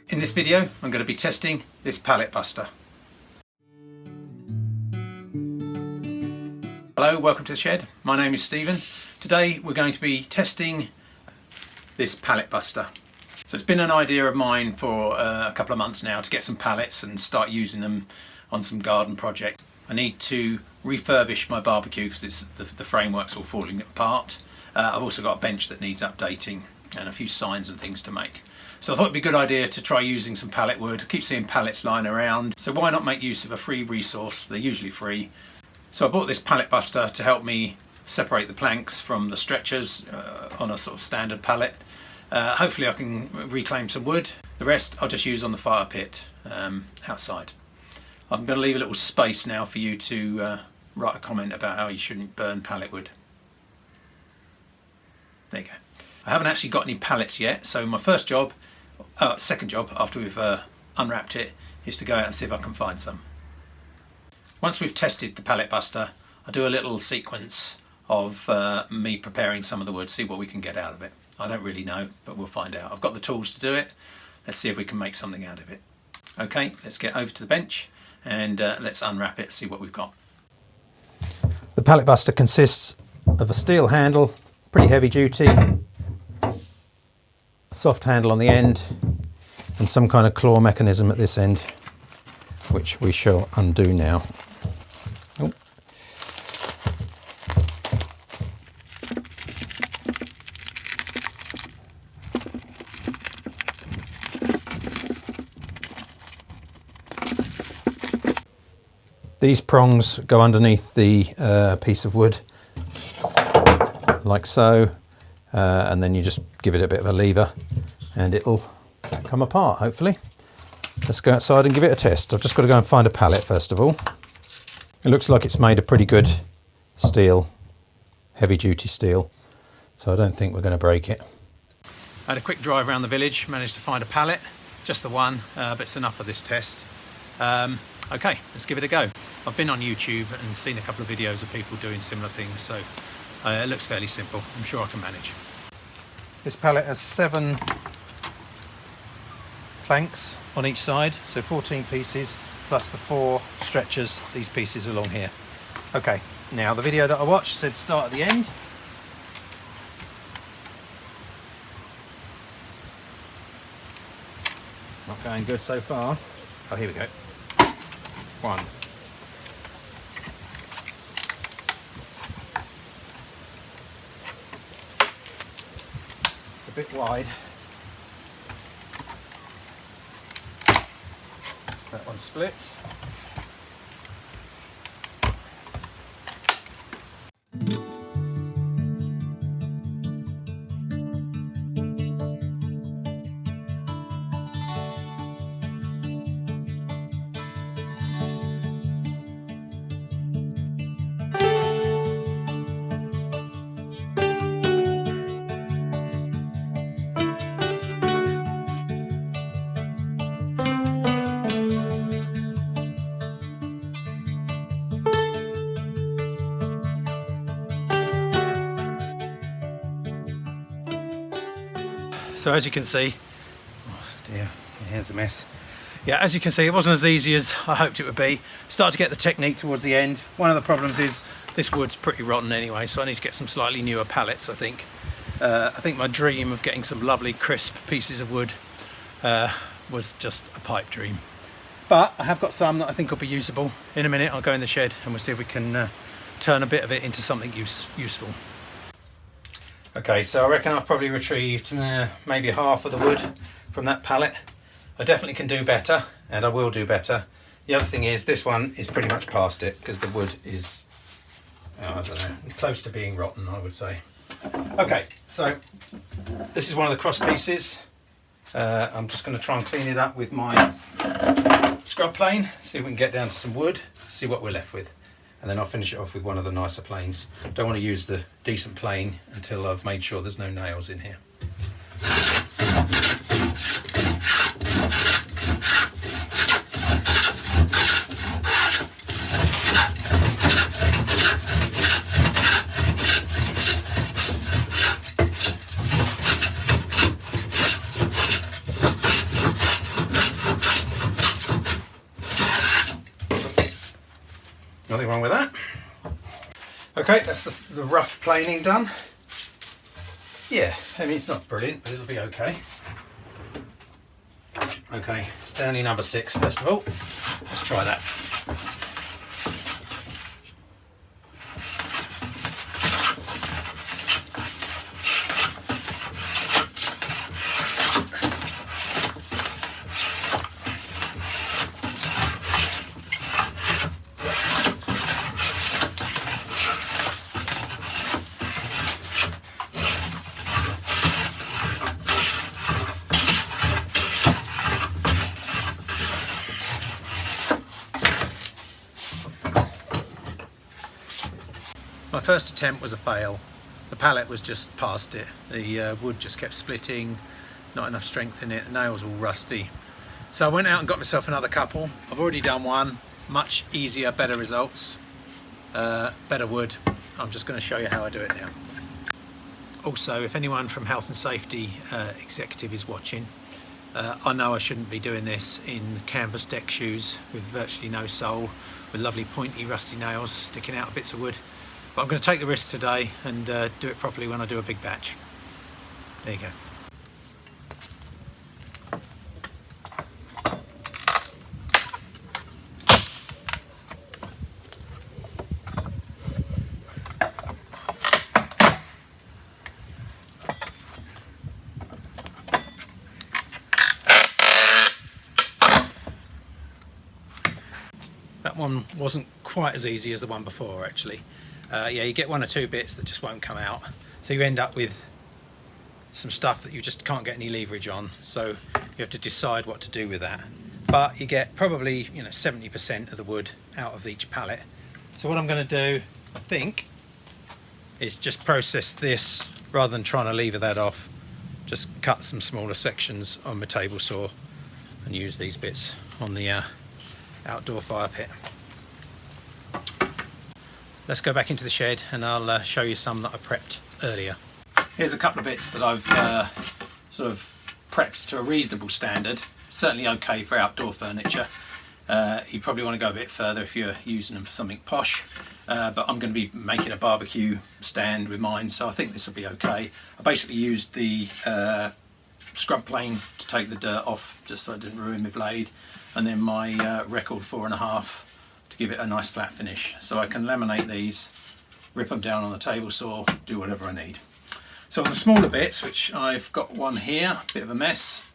In this video, I'm going to be testing this Pallet Buster. Hello, welcome to the shed. My name is Stephen. Today we're going to be testing this Pallet Buster. So it's been an idea of mine for a couple of months now to get some pallets and start using them on some garden project. I need to refurbish my barbecue because the framework's all falling apart. I've also got a bench that needs updating and a few signs and things to make. So I thought it'd be a good idea to try using some pallet wood. I keep seeing pallets lying around, so why not make use of a free resource? They're usually free. So I bought this Pallet Buster to help me separate the planks from the stretchers on a sort of standard pallet. Hopefully I can reclaim some wood. The rest I'll just use on the fire pit outside. I'm going to leave a little space now for you to write a comment about how you shouldn't burn pallet wood. There you go. I haven't actually got any pallets yet, so my second job after we've unwrapped it is to go out and see if I can find some. Once we've tested the Pallet Buster, I do a little sequence of me preparing some of the wood, see what we can get out of it. I don't really know, but we'll find out. I've got the tools to do it. Let's see if we can make something out of it. Okay, let's get over to the bench and let's unwrap it, see what we've got. The Pallet Buster consists of a steel handle, pretty heavy duty, soft handle on the end and some kind of claw mechanism at this end, which we shall undo now. Oh. These prongs go underneath the piece of wood like so, and then you just give it a bit of a lever and it'll come apart, hopefully. Let's go outside and give it a test. I've just got to go and find a pallet first of all. It looks like it's made of pretty good steel, heavy duty steel, so I don't think we're going to break it. I had a quick drive around the village, managed to find a pallet, just the one, but it's enough for this test. Okay, let's give it a go. I've been on YouTube and seen a couple of videos of people doing similar things, so it looks fairly simple. I'm sure I can manage. This pallet has 7 planks on each side, so 14 pieces plus the 4 stretchers, these pieces along here. Okay, now the video that I watched said start at the end. Not going good so far. Oh, here we go. 1. It's a bit wide. That one's split. So as you can see, oh dear, here's a mess. Yeah, as you can see, it wasn't as easy as I hoped it would be. Started to get the technique towards the end. One of the problems is this wood's pretty rotten anyway, so I need to get some slightly newer pallets, I think. I think my dream of getting some lovely crisp pieces of wood was just a pipe dream. But I have got some that I think will be usable. In a minute I'll go in the shed and we'll see if we can turn a bit of it into something useful. Okay, so I reckon I've probably retrieved maybe half of the wood from that pallet. I definitely can do better, and I will do better. The other thing is, this one is pretty much past it, because the wood is, I don't know, close to being rotten, I would say. Okay, so this is one of the cross pieces. I'm just going to try and clean it up with my scrub plane, see if we can get down to some wood, see what we're left with. And then I'll finish it off with one of the nicer planes. Don't want to use the decent plane until I've made sure there's no nails in here. wrong with that. Okay, that's the rough planing done. Yeah, I mean, it's not brilliant, but it'll be okay. Okay, Stanley number 6 first of all. Let's try that. My first attempt was a fail. The pallet was just past it. The wood just kept splitting, not enough strength in it, the nails all rusty. So I went out and got myself another couple. I've already done one, much easier, better results, better wood. I'm just going to show you how I do it now. Also, if anyone from Health and Safety Executive is watching, I know I shouldn't be doing this in canvas deck shoes with virtually no sole, with lovely pointy rusty nails sticking out of bits of wood. But I'm going to take the risk today and do it properly when I do a big batch. There you go. That one wasn't quite as easy as the one before, actually. Yeah, you get 1 or 2 bits that just won't come out, so you end up with some stuff that you just can't get any leverage on, so you have to decide what to do with that. But you get probably 70% of the wood out of each pallet. So what I'm going to do, I think, is just process this rather than trying to lever that off. Just cut some smaller sections on my table saw and use these bits on the outdoor fire pit. Let's go back into the shed and I'll show you some that I prepped earlier. Here's a couple of bits that I've sort of prepped to a reasonable standard. Certainly okay for outdoor furniture. You probably want to go a bit further if you're using them for something posh. But I'm going to be making a barbecue stand with mine, so I think this will be okay. I basically used the scrub plane to take the dirt off, just so I didn't ruin my blade, and then my record 4.5 to give it a nice flat finish. So I can laminate these, rip them down on the table saw, do whatever I need. So on the smaller bits, which I've got one here, a bit of a mess,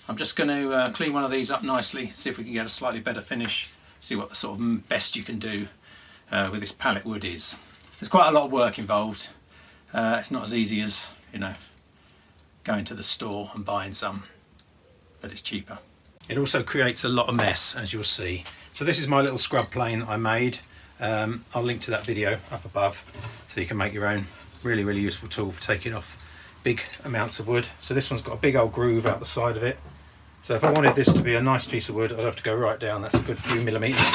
I'm just going to clean one of these up nicely, see if we can get a slightly better finish, see what the sort of best you can do with this pallet wood is. There's quite a lot of work involved. It's not as easy as, going to the store and buying some, but it's cheaper. It also creates a lot of mess, as you'll see. So this is my little scrub plane I made. I'll link to that video up above so you can make your own. Really, really useful tool for taking off big amounts of wood. So this one's got a big old groove out the side of it. So if I wanted this to be a nice piece of wood, I'd have to go right down. That's a good few millimeters.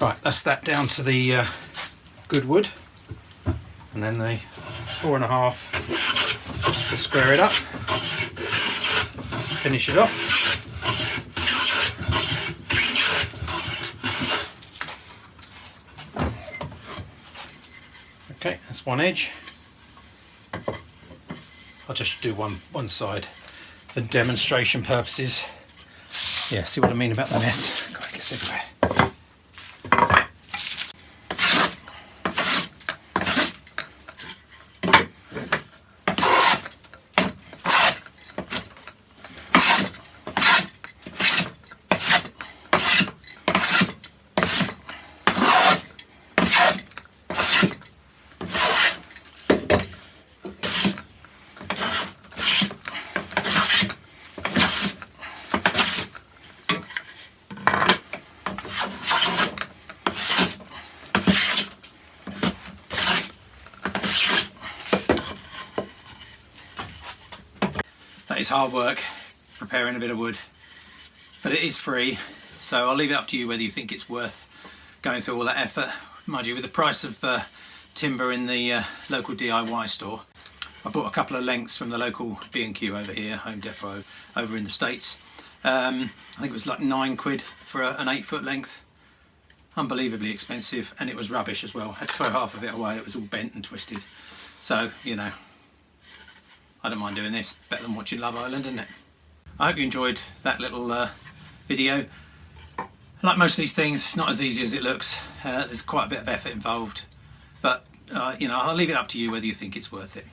Right, that's that down to the good wood, and then the 4.5 just to square it up. Let's finish it off. Okay, that's one edge. I'll just do one side for demonstration purposes. Yeah, see what I mean about the mess? God, it gets everywhere. That is hard work, preparing a bit of wood, but it is free, so I'll leave it up to you whether you think it's worth going through all that effort. Mind you, with the price of timber in the local DIY store, I bought a couple of lengths from the local B&Q over here, Home Depot over in the States. I think it was like £9 for an 8-foot length. Unbelievably expensive, and it was rubbish as well. I had to throw half of it away, it was all bent and twisted. So, you know, I don't mind doing this. Better than watching Love Island, isn't it? I hope you enjoyed that little video. Like most of these things, it's not as easy as it looks. There's quite a bit of effort involved, but you know, I'll leave it up to you whether you think it's worth it.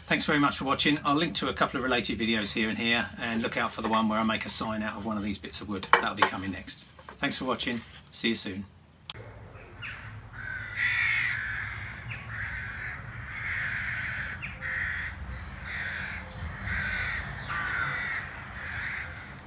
Thanks very much for watching. I'll link to a couple of related videos here and here, and look out for the one where I make a sign out of one of these bits of wood. That'll be coming next. Thanks for watching. See you soon.